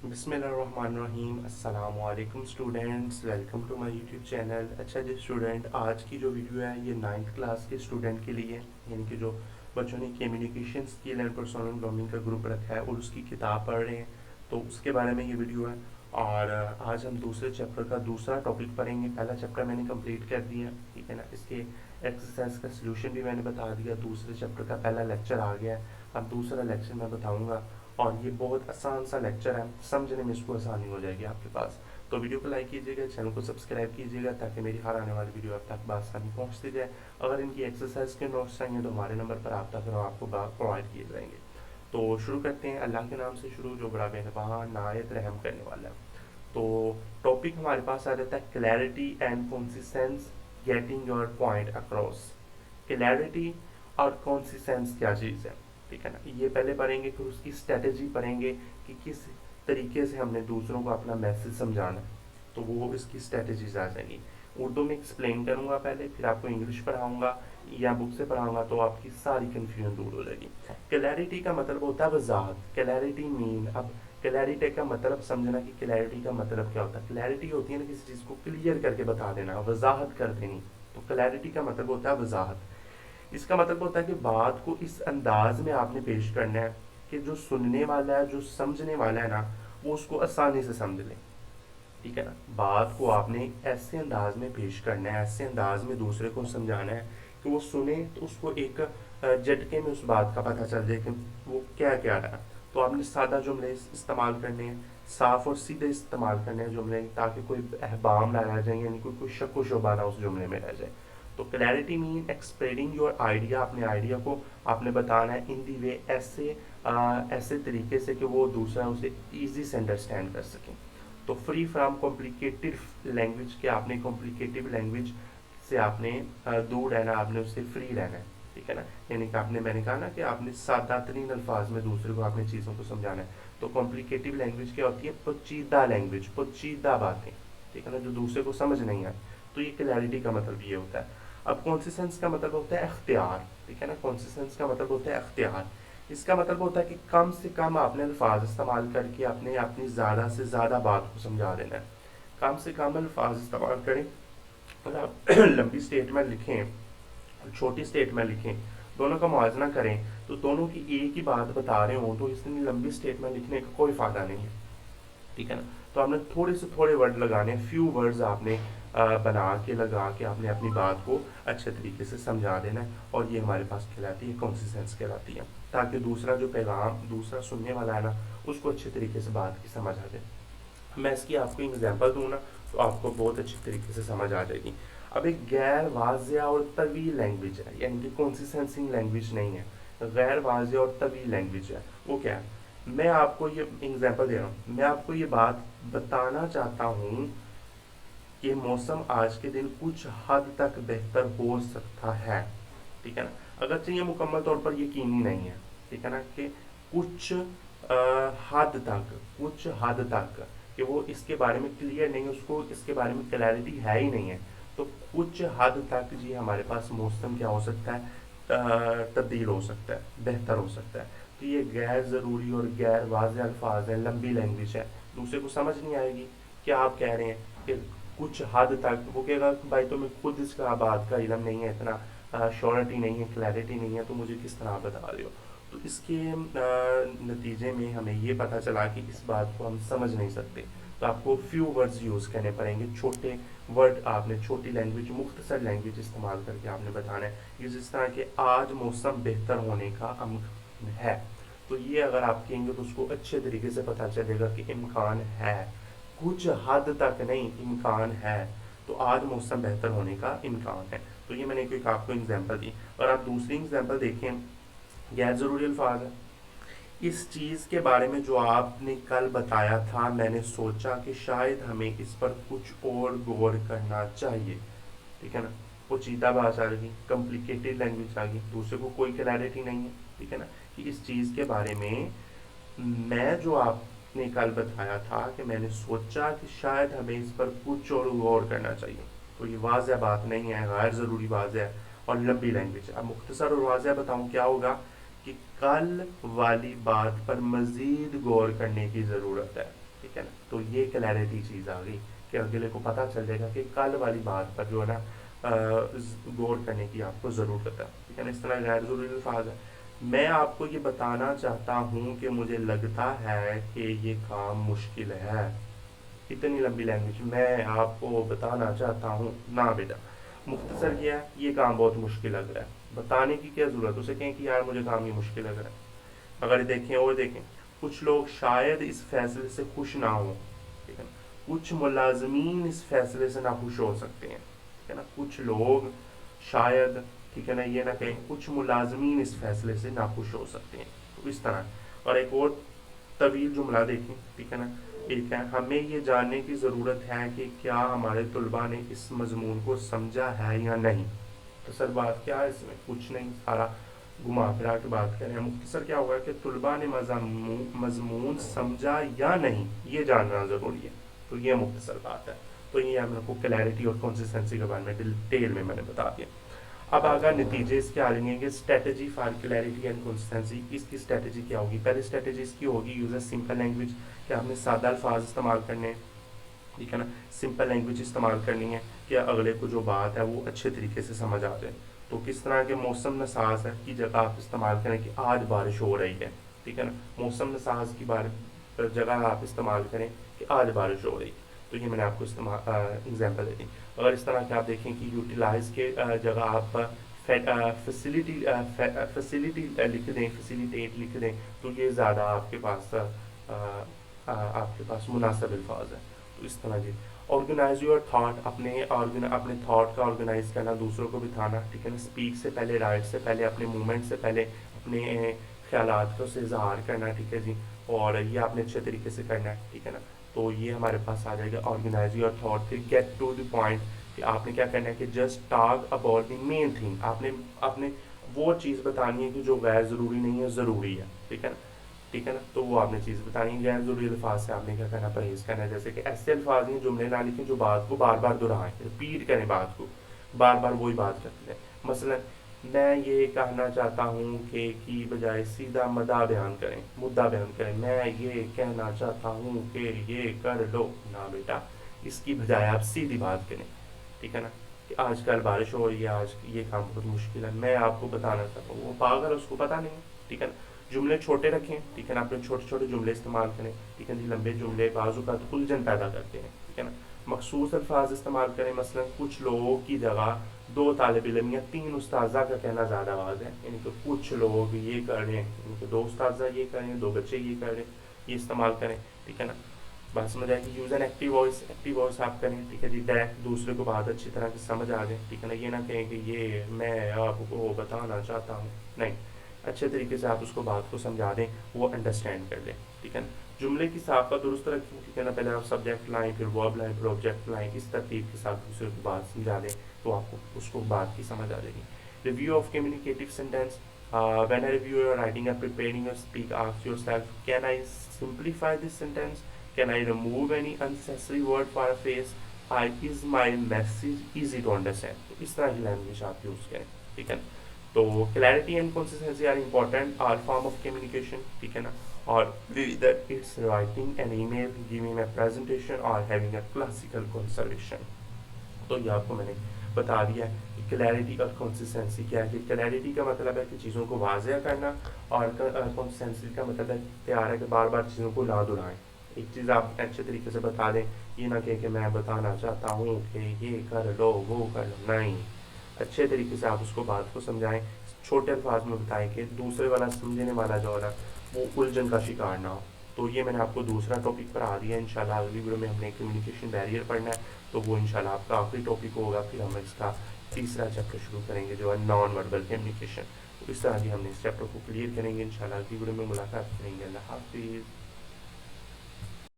बिस्मिल्लाहिर्रहमानिर्रहीम। अस्सलाम वालेकुम students, welcome to my YouTube channel. अच्छा जी स्टूडेंट, आज की जो वीडियो है ये 9th क्लास के स्टूडेंट के लिए, यानी कि जो बच्चों ने communication skill and personal grooming का ग्रुप रखा है और उसकी किताब पढ़ रहे हैं, तो उसके बारे में ये वीडियो है। और आज हम दूसरे चैप्टर का दूसरा टॉपिक पढ़ेंगे। पहला चैप्टर मैंने कंप्लीट कर दिया, ठीक है ना। इसके एक्सरसाइज का सलूशन भी मैंने बता दिया। दूसरे चैप्टर का पहला लेक्चर आ गया है, अब दूसरा लेक्चर मैं बताऊंगा। और ये बहुत आसान सा लेक्चर है, समझने में इसको आसानी हो जाएगी आपके पास। तो वीडियो को लाइक कीजिएगा, चैनल को सब्सक्राइब कीजिएगा, ताकि मेरी हर आने वाली वीडियो आप तक बआसानी पहुंचती जाए। अगर इनकी एक्सरसाइज के नोट्स चाहिए तो हमारे नंबर पर आप तक आपको प्रोवाइड किए जाएंगे। तो शुरू करते हैं। अल्लाह के नाम से शुरू, जो बड़ा मेहरबान नायत रहम करने वाला है। तो टॉपिक हमारे पास आ जाता है clarity and consistence, getting your point across. Clarity और कंसिस्टेंस क्या चीज़ है, ठीक है ना। ये पहले पढ़ेंगे, फिर उसकी स्ट्रेटेजी पढ़ेंगे कि किस तरीके से हमने दूसरों को अपना मैसेज समझाना है, तो वो इसकी स्ट्रेटेजीज आ जाएंगी। उर्दू में एक्सप्लेन करूंगा पहले, फिर आपको इंग्लिश पढ़ाऊंगा या बुक से पढ़ाऊंगा, तो आपकी सारी कंफ्यूजन दूर हो जाएगी। क्लैरिटी का मतलब होता है वजाहत। क्लैरिटी मीन, अब क्लैरिटी का मतलब समझना कि क्लैरिटी का मतलब क्या होता है। क्लैरिटी होती है ना, किसी चीज़ को क्लियर करके बता देना, वजाहत कर देनी। तो क्लैरिटी का मतलब होता है वजाहत। इसका मतलब होता है कि बात को इस अंदाज में आपने पेश करना है कि जो सुनने वाला है, जो समझने वाला है ना, वो उसको आसानी से समझ ले, ठीक है ना। बात को आपने ऐसे अंदाज में पेश करना है, ऐसे अंदाज में दूसरे को समझाना है कि वो सुने तो उसको एक झटके में उस बात का पता चल जाए कि वो क्या कह रहा है। तो आपने सादा जुमले इस्तेमाल करने हैं, साफ और सीधे इस्तेमाल करने हैं जुमले, ताकि कोई अहबाम ना रह जाए, यानी कोई शक व शुबा ना उस जुमले में रह जाए। तो clarity mean expressing your idea, अपने आइडिया को आपने बताना है इन दी वे, ऐसे तरीके से कि वो दूसरा उसे ईजी से अंडरस्टैंड कर सके। तो फ्री फ्रॉम कॉम्प्लिकेटेड लैंग्वेज, के आपने कॉम्प्लिकेटिव लैंग्वेज से आपने दूर रहना, आपने उससे फ्री रहना है, ठीक है ना। यानी कि आपने, मैंने कहा ना कि आपने सादा तरीन अल्फाज में दूसरे को आपने चीज़ों को समझाना है। तो कॉम्प्लिकेटिव लैंग्वेज क्या होती है? पेचीदा लैंग्वेज, पेचीदा बातें, ठीक है ना, जो दूसरे को समझ नहीं आए। तो ये क्लैरिटी का मतलब ये होता है। अब कॉन्सिस्टेंस का मतलब होता है अख्तियार, ठीक है ना। कॉन्सिस्टेंस का मतलब होता है अख्तियार। इसका मतलब होता है कि कम से कम आपने अल्फाज इस्तेमाल करके आपने अपनी ज़्यादा से ज़्यादा बात को समझा देना है। कम से कम अल्फाज इस्तेमाल करें। अगर आप लंबी स्टेटमेंट लिखें और छोटी स्टेटमेंट लिखें, दोनों का मुआवजा करें, तो दोनों की एक ही बात बता रहे हों, तो इसमें लंबी स्टेटमेंट लिखने का कोई फ़ायदा नहीं है, ठीक है ना। तो आपने थोड़े से थोड़े वर्ड लगाने, फ्यू वर्ड्स आपने बना के लगा के आपने अपनी बात को अच्छे तरीके से समझा देना है। और ये हमारे पास कहलाती है कंसिस्टेंस कहलाती है, ताकि दूसरा जो पैगाम दूसरा सुनने वाला है ना, उसको अच्छे तरीके से बात की समझ आ जाए। मैं इसकी आपको एग्जांपल दूँ ना, तो आपको बहुत अच्छी तरीके से समझ आ जाएगी। अब एक गैर वाज़िया और तवील लैंग्वेज है, यानी कि कंसिस्टेंसी लैंग्वेज नहीं है, गैर वाज़िया और तवील लैंग्वेज है। वो क्या है? मैं आपको ये एग्जांपल दे रहा हूँ, मैं आपको ये बात बताना चाहता हूँ कि मौसम आज के दिन कुछ हद तक बेहतर हो सकता है, ठीक है ना। अगरचे ये मुकम्मल तौर पर यकीनी नहीं है, ठीक है ना, कि कुछ हद तक, कुछ हद तक, कि वो इसके बारे में क्लियर नहीं है, उसको इसके बारे में क्लैरिटी है ही नहीं है। तो कुछ हद तक जी हमारे पास मौसम क्या हो सकता है, तब्दील हो सकता है, बेहतर हो सकता है। तो ये गैर ज़रूरी और गैर वाज़ेह अल्फाज है, लंबी लैंग्वेज है, दूसरे को समझ नहीं आएगी क्या आप कह रहे हैं कि कुछ हद तक। वो कहेगा कि भाई तुम्हें खुद इसका बात का इलम नहीं है, इतना श्योरिटी नहीं है, क्लैरिटी नहीं है, तो मुझे किस तरह बता रहे हो। तो इसके नतीजे में हमें ये पता चला कि इस बात को हम समझ नहीं सकते। तो आपको फ्यू वर्ड्स यूज़ करने पड़ेंगे, छोटे वर्ड आपने, छोटी लैंग्वेज, मुख्तसर लैंग्वेज इस्तेमाल करके आपने बताना है। ये जिस तरह के आज मौसम बेहतर होने का है, तो ये अगर आप कहेंगे तो उसको अच्छे तरीके से पता चलेगा कि इम्कान है, कुछ हद तक नहीं, इम्कान है। तो आज मौसम बेहतर होने का इम्कान है। तो ये मैंने एक आपको एग्जांपल दी। और आप दूसरी एग्जांपल देखें, गैर ज़रूरी अल्फाज है। इस चीज़ के बारे में जो आपने कल बताया था, मैंने सोचा कि शायद हमें इस पर कुछ और गौर करना चाहिए, ठीक है ना। पोचीदा भाषा आ गई, कॉम्प्लिकेटेड लैंग्वेज आ गई, दूसरे को कोई क्लैरिटी नहीं है, ठीक है ना, कि इस चीज़ के बारे में मैं जो आपने कल बताया था कि मैंने सोचा कि शायद हमें इस पर कुछ और गौर करना चाहिए। तो ये वाज़ह बात नहीं है, गैर ज़रूरी वाज़ह है और लंबी लैंग्वेज है। अब मुख्तसर और वाज़ह बताऊँ क्या होगा, कि कल वाली बात पर मज़ीद गौर करने की ज़रूरत है, ठीक है ना। तो ये क्लैरिटी चीज़ आ गई कि अगले को पता चल जाएगा कि कल वाली बात पर जो है ना गौर करने की आपको ज़रूरत है, ठीक है ना। इस तरह गैर ज़रूरी अल्फाज है, मैं आपको ये बताना चाहता हूँ कि मुझे लगता है कि ये काम मुश्किल है। इतनी लंबी लैंग्वेज, मैं आपको बताना चाहता हूँ ना बेटा, मुख्तसर किया है, ये काम बहुत मुश्किल लग रहा है। बताने की क्या ज़रूरत, उसे कहें कि यार मुझे काम ये मुश्किल लग रहा है। अगर देखें और देखें, कुछ लोग शायद इस फैसले से खुश ना हो, ठीक है ना। कुछ मुलाजमीन इस फैसले से नाखुश हो सकते हैं, ठीक है ना। कुछ लोग शायद, ठीक है ना, ये ना कहें कुछ मुलाजमीन इस फैसले से नाखुश हो सकते हैं, तो इस तरह। और एक और तवील जुमला देखें, ठीक है ना। एक है, हमें ये जानने की ज़रूरत है कि क्या हमारे तलबा ने इस मजमून को समझा है या नहीं। तो सर बात क्या है इसमें, कुछ नहीं, सारा घुमा फिरा के बात करें। मुख्तसर क्या होगा कि तलबा ने मजमून समझा या नहीं, ये जानना ज़रूरी है। तो ये मुख्तसर बात है। तो ये हम लोग को क्लैरिटी और कंसिस्टेंसी के बारे में डिटेल में मैंने बता दिया। अब आगे नतीजे इसके आ जाएंगे कि strategy for clarity and consistency, इसकी स्ट्रेटजी क्या होगी। पहली स्ट्रेटजी इसकी होगी यूज सिंपल लैंग्वेज, कि आपने सादा अल्फाज इस्तेमाल करने हैं, ठीक है ना। सिंपल लैंग्वेज इस्तेमाल करनी है कि अगले को जो बात है वो अच्छे तरीके से समझ आ जाए। तो किस तरह के मौसम नसाज है की जगह आप इस्तेमाल करें कि आज बारिश हो रही है, ठीक है ना। मौसम नसाज की जगह आप इस्तेमाल करें कि आज बारिश हो रही है। तो ये मैंने आपको एग्जाम्पल दे दी। अगर इस तरह के आप देखें कि यूटिलाइज के जगह आप फैसिलिटी लिख दें, फैसिलिटेट लिख दें, तो ये ज़्यादा आपके पास मुनासिब अल्फाज है। तो इस तरह जी। ऑर्गेनाइज योर थाट, अपने थाट का ऑर्गेनाइज करना, दूसरों को बिठाना, ठीक है ना। स्पीक से पहले, राइट से पहले, अपने मूवमेंट से पहले अपने ख्यालात को से इजहार करना, ठीक है जी। और ये आपने अच्छे तरीके से करना है, ठीक है ना। तो ये हमारे पास आ जाएगा ऑर्गेनाइज योर थॉट। फिर गेट टू द पॉइंट, कि आपने क्या करना है कि just talk about the main thing, आपने आपने वो चीज़ बतानी है कि जो गैर ज़रूरी नहीं है, ज़रूरी है, ठीक है ना। ठीक है ना। तो वो आपने चीज़ बतानी है। गैर ज़रूरी अल्फाज से आपने क्या करना, परहेज़ करना है। जैसे कि ऐसे अल्फाज हैं, जुमले ना लिखें जो बात को बार बार दोहराएं, रिपीट करें, बात को बार बार वही बात करते हैं। मसलन, मैं ये कहना चाहता हूँ कि की बजाय सीधा मुद्दा बयान करें। मैं ये कहना चाहता हूँ कि ये कर लो ना बेटा, इसकी बजाय आप सीधी बात करें, ठीक है ना। कि आजकल बारिश हो रही है, आज ये काम बहुत मुश्किल है, मैं आपको बताना चाहता हूँ। वो पागल है, उसको पता नहीं है, ठीक है ना। जुमले छोटे रखें, ठीक है ना। अपने छोटे छोटे जुमले इस्तेमाल करें, ठीक है जी। लंबे जुमले बाजू का उलझन पैदा करते हैं, ठीक है ना। मखसूस अल्फाज इस्तेमाल करें। मसलन, कुछ लोगों की जगह दो तालिब इल्म या तीन उस्ताजा का कहना ज़्यादा आवाज़ है, यानी कि कुछ लोग ये कर रहे हैं, यानी कि दो उस्ताजा ये कर रहे हैं, दो बच्चे ये कर रहे हैं, ये इस्तेमाल करें, ठीक है ना। बात समझ आएगी। यूज़ एन एक्टिव वॉइस आप करें, ठीक है जी। डायरेक्ट दूसरे को बात अच्छी तरह से समझ आ जाए, ठीक है ना। ये ना कहें कि ये मैं आपको बताना चाहता हूँ, नहीं, अच्छे तरीके से आप उसको बात को समझा दें, वो अंडरस्टैंड कर लें, ठीक है ना। जुमले की साफ़ा दुरुस्त रखें, ठीक है ना। पहले आप सब्जेक्ट लाएं, फिर वर्ब लाएं, फिर ऑब्जेक्ट लाएं, इस तरतीब के साथ दूसरे को बात समझा दें, तो आपको उसको बात की समझ आ जाएगी। Review of communicative sentence, when I review your writing and preparing your speak, ask yourself, can I simplify this sentence? Can I remove any unnecessary word for a phrase? Is my message easy to understand? तो इस तरह की language आप use करें, ठीक है ना। तो clarity and consistency are important, are form of communication, ठीक है ना। और whether it's writing an email, giving a presentation or having a classical conversation। तो ये आपको मैंने बता दिया है कि क्लैरिटी और कंसिस्टेंसी क्या है। कि क्लैरिटी का मतलब है कि चीज़ों को वाज़ेह करना, और कंसिस्टेंसी का मतलब है तैयार है कि बार बार चीज़ों को ना दोहराएं। एक चीज़ आप अच्छे तरीके से बता दें, ये ना कहें कि मैं बताना चाहता हूँ कि ये कर लो, वो कर लो, नहीं, अच्छे तरीके से आप उसको बात को समझाएं, छोटे अल्फाज में बताएं कि दूसरे वाला समझने वाला जो है वो उलझन का शिकार ना हो। तो ये मैंने आपको दूसरा टॉपिक पढ़ा दिया है। इंशाल्लाह अगली वीडियो में हमने कम्युनिकेशन बैरियर पढ़ना है, तो वो इंशाल्लाह आपका आखिरी टॉपिक होगा। फिर हम इसका तीसरा चैप्टर शुरू करेंगे जो है नॉन वर्बल कम्युनिकेशन। तो इस तरह से हमने इस चैप्टर को क्लियर करेंगे। इंशाल्लाह अगली वीडियो में मुलाकात करेंगे। अल्लाह हाफिज़।